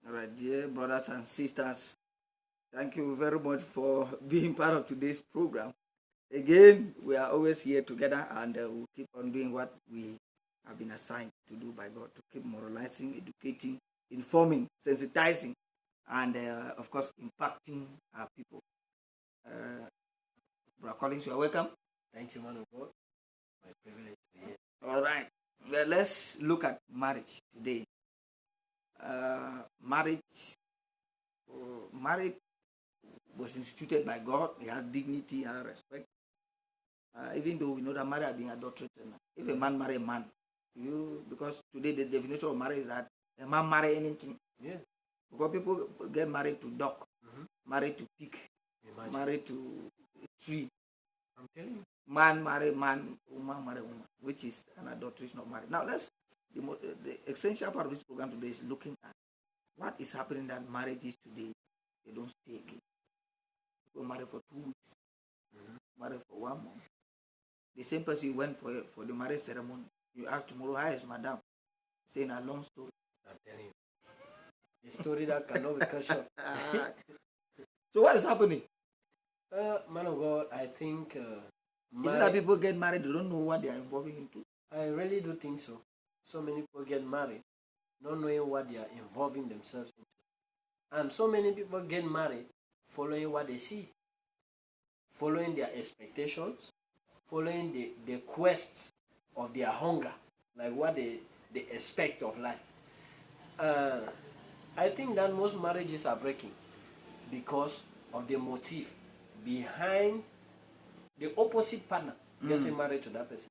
All right, dear brothers and sisters, thank you very much for being part of today's program. Again, we are always here together and we'll keep on doing what we have been assigned to do by God to keep moralizing, educating, informing, sensitizing, and of course, impacting our people. Brother Collins, you are welcome. Thank you, man of God. My privilege to be here. All right, well, let's look at marriage today. Marriage was instituted by God. It has dignity and respect. Even though we know that marriage has been adulterated. If a man marry a man, because today the definition of marriage is that a man marry anything. Yeah. Because people get married to dog, married to pig, married to a tree. I'm telling you. Man marry man, woman marry woman, which is an adulteration of marriage. Now the essential part of this program today is looking at what is happening that marriages today, they don't stay again. People marry for 2 weeks, marry for 1 month. The same person you went for the marriage ceremony, you ask tomorrow, how is madam? Saying a long story. I'm telling you. A story that cannot be cut short. So what is happening? Man of God, I think... is it that people get married, they don't know what they are involving into? I really do think so. So many people get married not knowing what they are involving themselves into. And so many people get married following what they see, following their expectations, following the quest of their hunger, like what they expect of life. I think that most marriages are breaking because of the motive behind the opposite partner getting married to that person.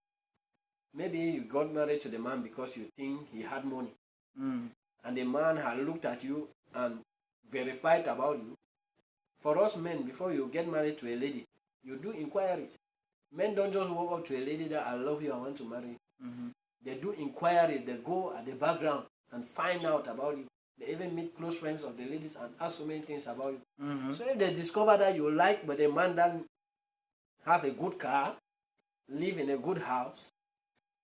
Maybe you got married to the man because you think he had money. And the man had looked at you and verified about you. For us men, before you get married to a lady, you do inquiries. Men don't just walk up to a lady that I love you, I want to marry you. They do inquiries. They go at the background and find out about you. They even meet close friends of the ladies and ask so many things about you. So if they discover that you like, but the man doesn't have a good car, live in a good house,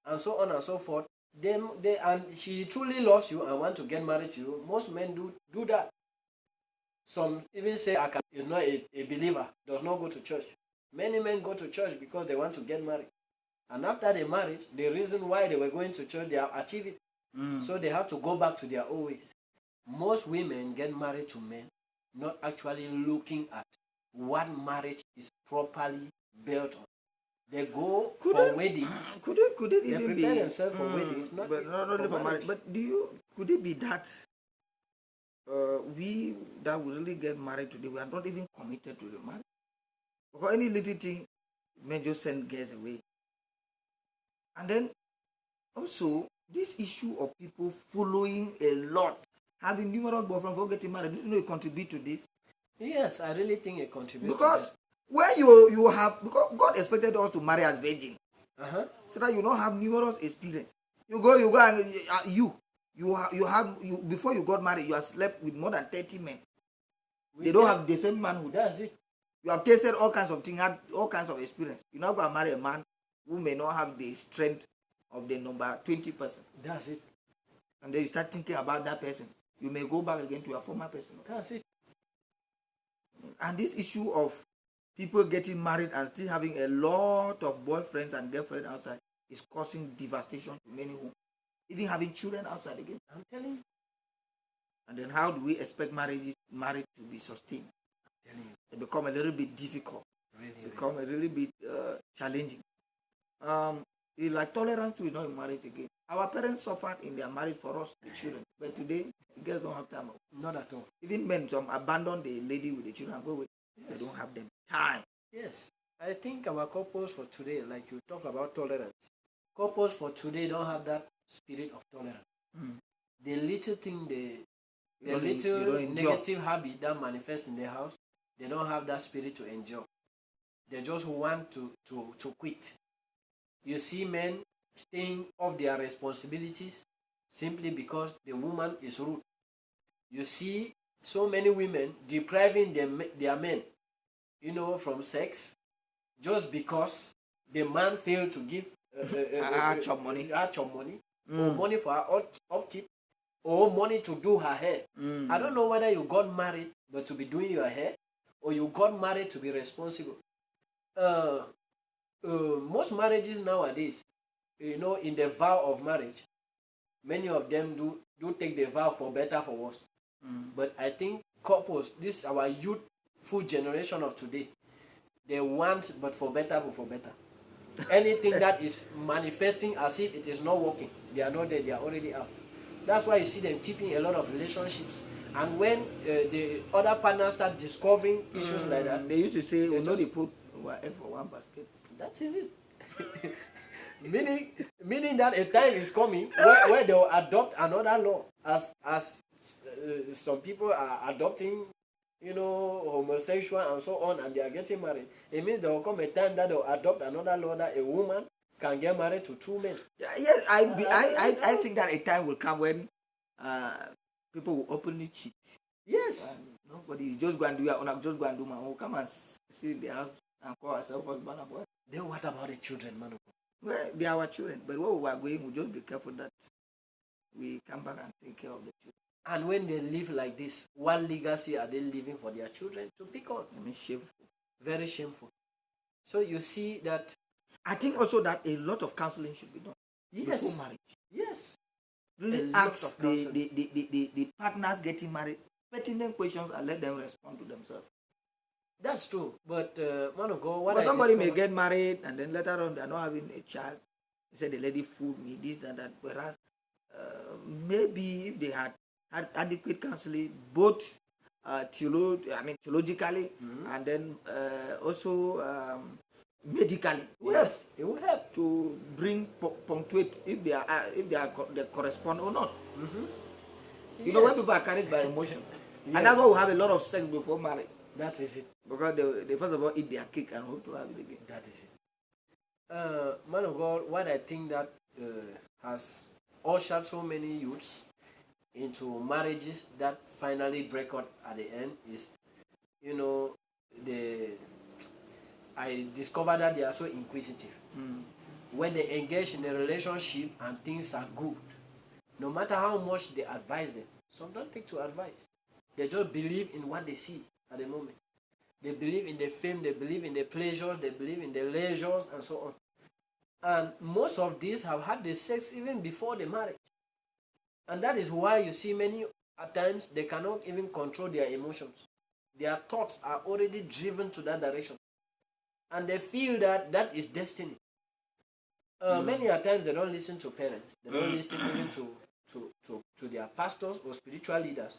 and so on and so forth, and she truly loves you and want to get married to you, most men do that. Some even say is not a believer, does not go to church. Many men go to church because they want to get married. And after the marriage, the reason why they were going to church, they have achieved it. So they have to go back to their old ways. Most women get married to men not actually looking at what marriage is properly built on. They go for weddings. Could it they even prepare be themselves for weddings, not only for marriage? But could it be that we that will really get married today, we are not even committed to the marriage? Because any little thing, men just send girls away. And then also this issue of people following a lot, having numerous boyfriends for getting married, do you know it contribute to this? Yes, I really think it contributes. Because when you have, because God expected us to marry as virgin, so that you don't have numerous experience. You go and before you got married, you have slept with more than 30 men. They don't have the same manhood. That's it. You have tasted all kinds of things, had all kinds of experience. You're not going to marry a man who may not have the strength of the number 20%. That's it. And then you start thinking about that person. You may go back again to your former person. That's it. And this issue of people getting married and still having a lot of boyfriends and girlfriends outside is causing devastation to many homes. Even having children outside again. I'm telling you. And then how do we expect marriage to be sustained? I'm telling you. It become a little bit difficult. Become a little bit challenging. It's like tolerance to is not in marriage again. Our parents suffered in their marriage for us, the children. But today, girls don't have time. Not at all. Even men, some abandon the lady with the children and go away. Yes. They don't have them time. Yes. I think our couples for today, like you talk about tolerance, couples for today don't have that spirit of tolerance. The little thing, the little negative habit that manifests in the house, they don't have that spirit to endure. They just want to quit. You see men staying off their responsibilities simply because the woman is rude. You see so many women depriving their men, from sex just because the man failed to give money or money for our upkeep. or money to do her hair. Mm. I don't know whether you got married but to be doing your hair, or you got married to be responsible. Most marriages nowadays, in the vow of marriage, many of them do take the vow for better, for worse. But I think couples, this our youthful generation of today, they want but for better, but for better. Anything that is manifesting as if it is not working, they are not there, they are already out. That's why you see them keeping a lot of relationships. And when the other partners start discovering issues like that, they used to say, "We know they put egg for one basket." that is it. meaning that a time is coming where they will adopt another law, as some people are adopting, homosexual and so on, and they are getting married. It means there will come a time that they will adopt another law that a woman can get married to two men. Yes, I think that a time will come when people will openly cheat. Yes. Nobody just go and do your own. Just go and do my own. Come and sit in the house and call ourselves husband and wife. Then what about the children, man? Well, they are our children, but where we are going, we just be careful that we come back and take care of the children. And when they live like this, what legacy are they leaving for their children to pick on? I mean, shameful. Very shameful. So you see that. I think also that a lot of counseling should be done before marriage. Yes. Really ask the partners getting married pertinent questions and let them respond to themselves. That's true. But man of God, but somebody may get married and then later on they are not having a child. They say the lady fooled me, this, that. Whereas maybe if they had adequate counseling, both theologically, and then also medically. Yes, it will help to bring punctuate if they correspond or not. You know, when people are carried by emotion, and that's why we have a lot of sex before marriage. That is it. Because they first of all eat their cake and hope to have it again. That is it. Man of God, what I think that has ushered so many youths into marriages that finally break out at the end is, I discovered that they are so inquisitive. When they engage in a relationship and things are good, no matter how much they advise them, some don't take to advice. They just believe in what they see at the moment. They believe in the fame, they believe in the pleasures, they believe in the leisures, and so on. And most of these have had the sex even before the marriage. And that is why you see many at times they cannot even control their emotions. Their thoughts are already driven to that direction. And they feel that that is destiny. Many a times they don't listen to parents. They don't listen even to their pastors or spiritual leaders.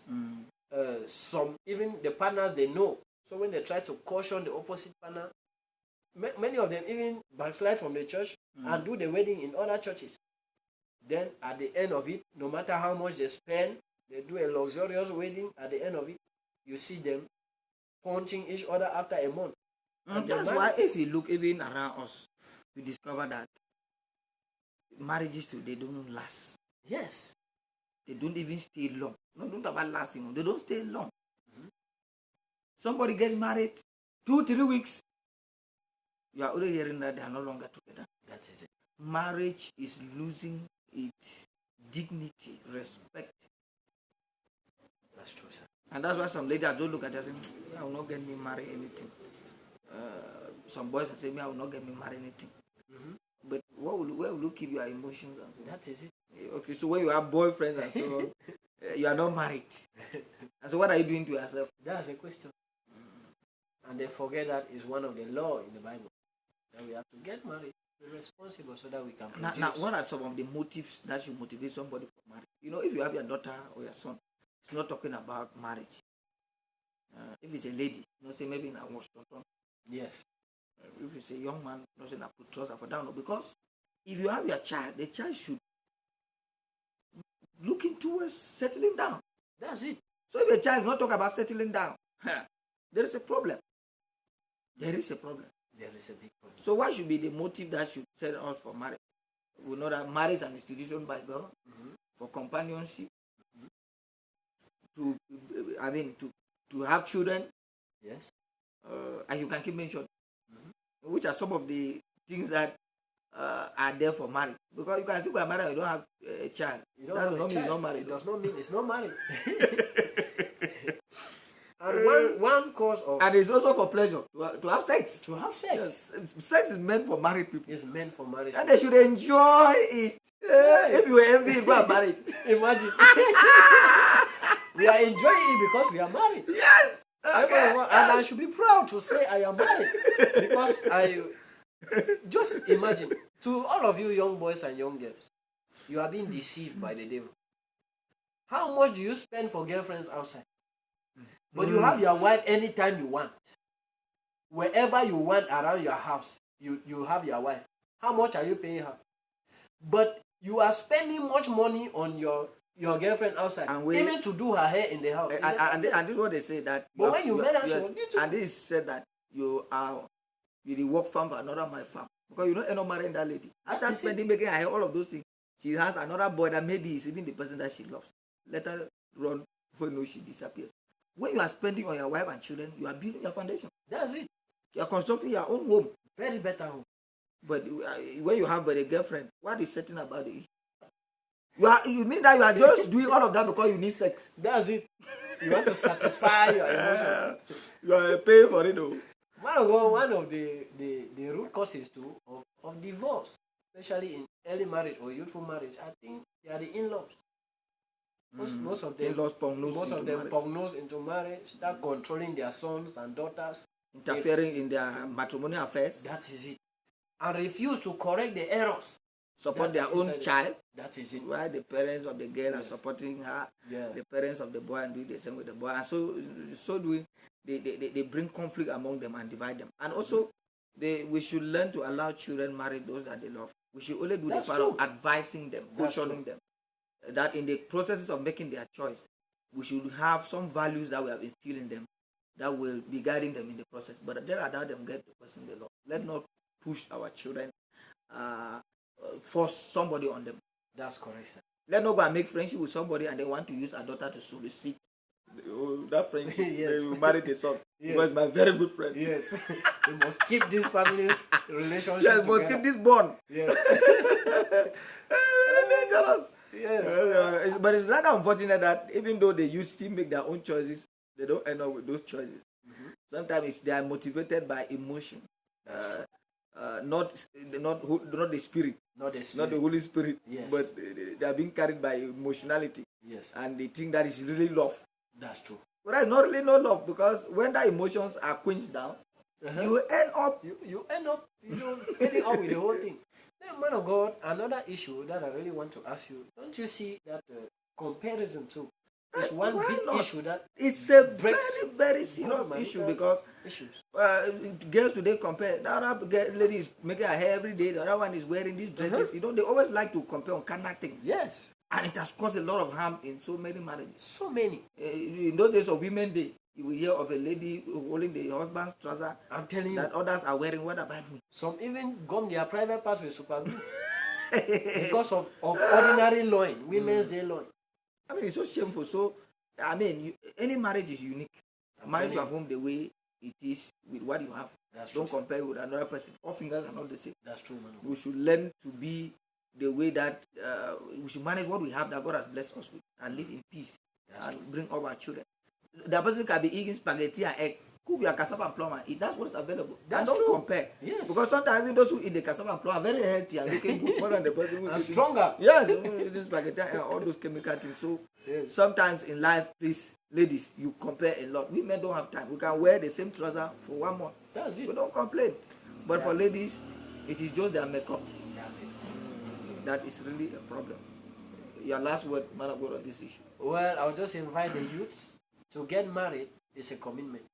Some, even the partners they know. So when they try to caution the opposite partner, many of them even backslide from the church and do the wedding in other churches. Then at the end of it, no matter how much they spend, they do a luxurious wedding. At the end of it, you see them punching each other after a month. That's why if you look even around us, you discover that marriages today don't last. Yes. They don't even stay long. No, don't about lasting. They don't stay long. Somebody gets married, 2-3 weeks. You are already hearing that they are no longer together. That is it. Marriage is losing its dignity, respect. That's true, sir. And that's why some ladies don't look at us and say, I will not get me married anything. Some boys are saying, I will not get me married anything. But where will you keep your emotions? And so that is it. Okay, so when you have boyfriends and so on, you are not married. And so what are you doing to yourself? That's the question. And they forget that is one of the law in the Bible. That we have to get married, be responsible so that we can produce. Now, what are some of the motives that should motivate somebody for marriage? If you have your daughter or your son, it's not talking about marriage. If it's a lady, say maybe in a Washington. Yes. If it's a young man, say I put trust for down. Because if you have your child, the child should looking towards settling down. That's it. So if a child is not talking about settling down, there is a problem. There is a problem. There is a big problem. So what should be the motive that should set us for marriage? We know that marriage is an institution by God for companionship, to have children. Yes. And you can keep mentioning, which are some of the things that are there for marriage. Because you can still be married and you don't have a child. You don't That have does a not mean it's child. not married. It does not mean it's not married. And one cause of And it's also for pleasure to have sex. to have sex Sex is meant for married people. is meant for marriage. And they should enjoy it. If you were envying, you are married. Imagine. We are enjoying it because we are married. Yes. Okay. And I should be proud to say I am married. Because I just imagine, to all of you young boys and young girls, you are being deceived by the devil. How much do you spend for girlfriends outside? But you have your wife anytime you want. Wherever you want around your house, you have your wife. How much are you paying her? But you are spending much money on your girlfriend outside, And even to do her hair in the house. And this is what they say that. But when you met her, she was yes, beautiful. and this said that you the work farm for another my farm, because you don't end up marrying that lady. After is spending making her hair, all of those things, she has another boy that maybe is even the person that she loves. Let her run before you know she disappears. When you are spending on your wife and children, you are building your foundation. That's it. You are constructing your own home. Very better home. But when you have a girlfriend, what is certain about the issue? You mean that you are just doing all of that because you need sex? That's it. You want to satisfy your emotions. You are paying for it though. One of the root causes too of divorce, especially in early marriage or youthful marriage, I think they are the in-laws. Most of them prognose into marriage, start controlling their sons and daughters, interfering in their matrimonial affairs. That is it. And refuse to correct the errors. Support their own child. That is it. While the parents of the girl are supporting her, the parents of the boy and do the same with the boy. And so doing, they bring conflict among them and divide them. And also, we should learn to allow children marry those that they love. We should only do the part of advising them, cautioning them. That in the processes of making their choice, we should have some values that we have instilled in them that will be guiding them in the process. But then allow them get the person they love. Let's not push our children, force somebody on them. That's correct, sir. Let's not go and make friendship with somebody and they want to use our daughter to solicit that friendship. Yes. They will marry the son. Yes. Because my very good friend. Yes. We must keep this family relationship. Yes, must keep this bond. Yes. Dangerous. Yes. But it's rather unfortunate that even though they still make their own choices, they don't end up with those choices. Sometimes they are motivated by emotion, not the spirit, not the Holy Spirit, yes. But they are being carried by emotionality. Yes. And they think that is really love. That's true. But it's not really no love, because when the emotions are quenched down, you end up fading out with the whole thing. Then, man of God, another issue that I really want to ask you, don't you see that comparison too is one big issue that it's a very, very serious issue, because girls today compare. The other lady is making her hair every day, the other one is wearing these dresses. They always like to compare on carnal things. Yes. And it has caused a lot of harm in so many marriages. So many. In those days of Women's Day, you will hear of a lady holding the husband's trouser. I'm telling you. That others are wearing. What about me? Some even gum their private parts with super glue. Because of ordinary loin, Women's Day loin. I mean, it's so shameful. So, I mean, any marriage is unique. Marriage you have home the way it is with what you have. Don't compare it with another person. All fingers are not the same. That's true, man. We should learn to be the way that we should manage what we have that God has blessed us with and live in peace and bring up our children. The person can be eating spaghetti and egg. Cook your cassava and plum and eat. That's what's available. That's and don't compare. Yes. Because sometimes even those who eat the cassava and plum are very healthy and looking good more than the person who is stronger. Yes, eating spaghetti and all those chemical things. So sometimes in life, please, ladies, you compare a lot. Women don't have time. We can wear the same trouser for 1 month. That's it. We don't complain. But for ladies, it is just their makeup. That's it. That is really a problem. Your last word, man of God, on this issue. Well, I'll just invite the youths to get married. Is a commitment.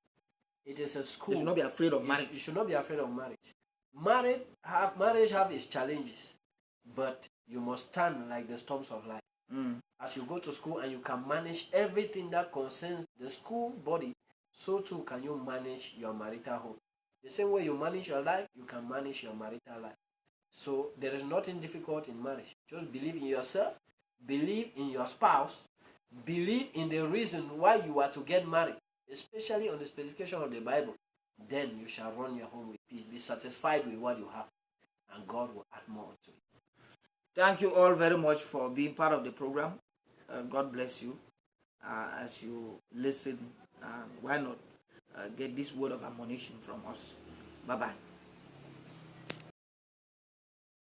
It is a school. You should not be afraid of marriage. You should not be afraid of marriage. Marriage have its challenges, but you must stand like the storms of life. As you go to school and you can manage everything that concerns the school body, so too can you manage your marital home. The same way you manage your life, you can manage your marital life. So there is nothing difficult in marriage. Just believe in yourself, believe in your spouse, believe in the reason why you are to get married, especially on the specification of the Bible. Then you shall run your home with peace. Be satisfied with what you have. and God will add more to it. Thank you all very much for being part of the program. God bless you as you listen. Why not get this word of admonition from us? Bye-bye.